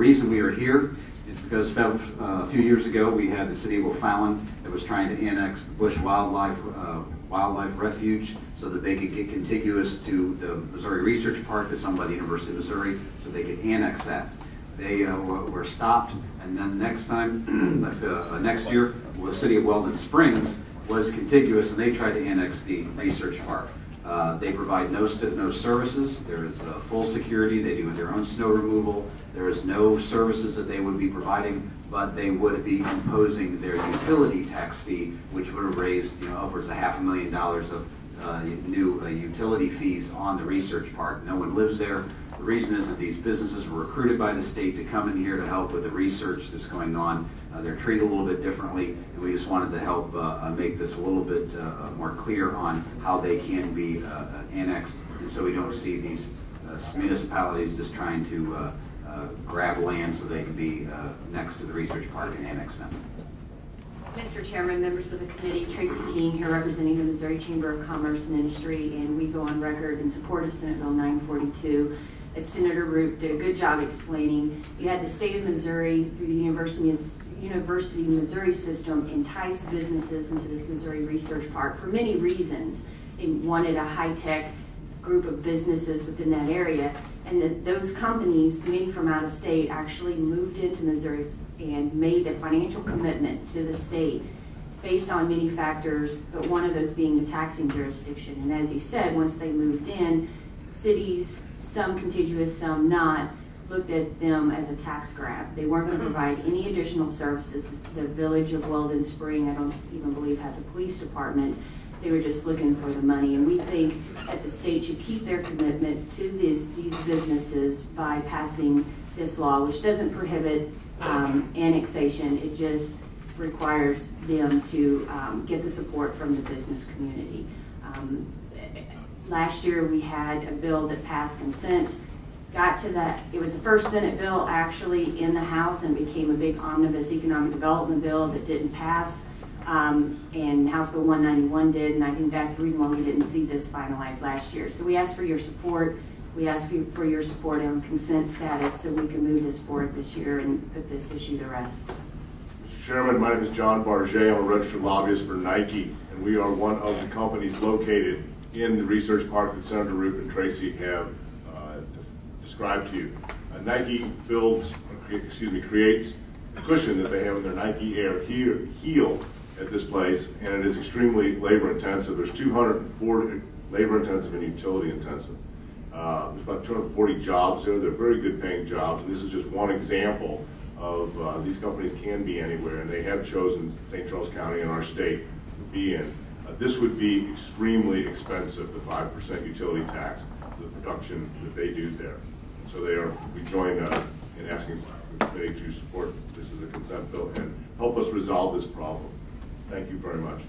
reason we are here is because a few years ago we had the city of O'Fallon that was trying to annex the Bush Wildlife Refuge so that they could get contiguous to the Missouri Research Park that's owned by the University of Missouri, so they could annex that. They were stopped, and then next time, next year, the city of Weldon Springs was contiguous, and they tried to annex the research park. They provide no services. There is full security. They do their own snow removal. There is no services that they would be providing, but they would be imposing their utility tax fee, which would have raised upwards of $500,000 of new utility fees on the research park. No one lives there. The reason is that these businesses were recruited by the state to come in here to help with the research that's going on. They're treated a little bit differently, and we just wanted to help make this a little bit more clear on how they can be annexed, and so we don't see these municipalities just trying to grab land so they can be next to the research park and annex them. Mr. Chairman, members of the committee, Tracy King here representing the Missouri Chamber of Commerce and Industry, and we go on record in support of Senate Bill 942. As Senator Rupp did a good job explaining, you had the state of Missouri through the University of Missouri system entice businesses into this Missouri Research Park for many reasons. They wanted a high-tech group of businesses within that area, and those companies, many from out of state, actually moved into Missouri and made a financial commitment to the state based on many factors, but one of those being the taxing jurisdiction. And as he said, once they moved in, cities, some contiguous, some not, looked at them as a tax grab. They weren't going to provide any additional services. The village of Weldon Spring, I don't even believe, has a police department. They were just looking for the money. And we think that the state should keep their commitment to these businesses by passing this law, which doesn't prohibit annexation. It just requires them to get the support from the business community. Last year we had a bill that passed consent, got to that, it was the first Senate bill actually in the House and became a big omnibus economic development bill that didn't pass, and House Bill 191 did, and I think that's the reason why we didn't see this finalized last year. So we ask for your support. We ask you for your support on consent status so we can move this forward this year and put this issue to rest. Mr. Chairman, my name is John Bardgett. I'm a registered lobbyist for Nike, and we are one of the companies located in the research park that Senator Rupp and Tracy have described to you. Nike creates a cushion that they have in their Nike Air heel at this place, and it is extremely labor intensive. There's 240 labor intensive and utility intensive. There's about 240 jobs there. They're very good paying jobs, and this is just one example of these companies can be anywhere, and they have chosen St. Charles County and our state to be in. This would be extremely expensive, the 5% utility tax, the production that they do there. So we join in asking the committee to support this as a consent bill and help us resolve this problem. Thank you very much.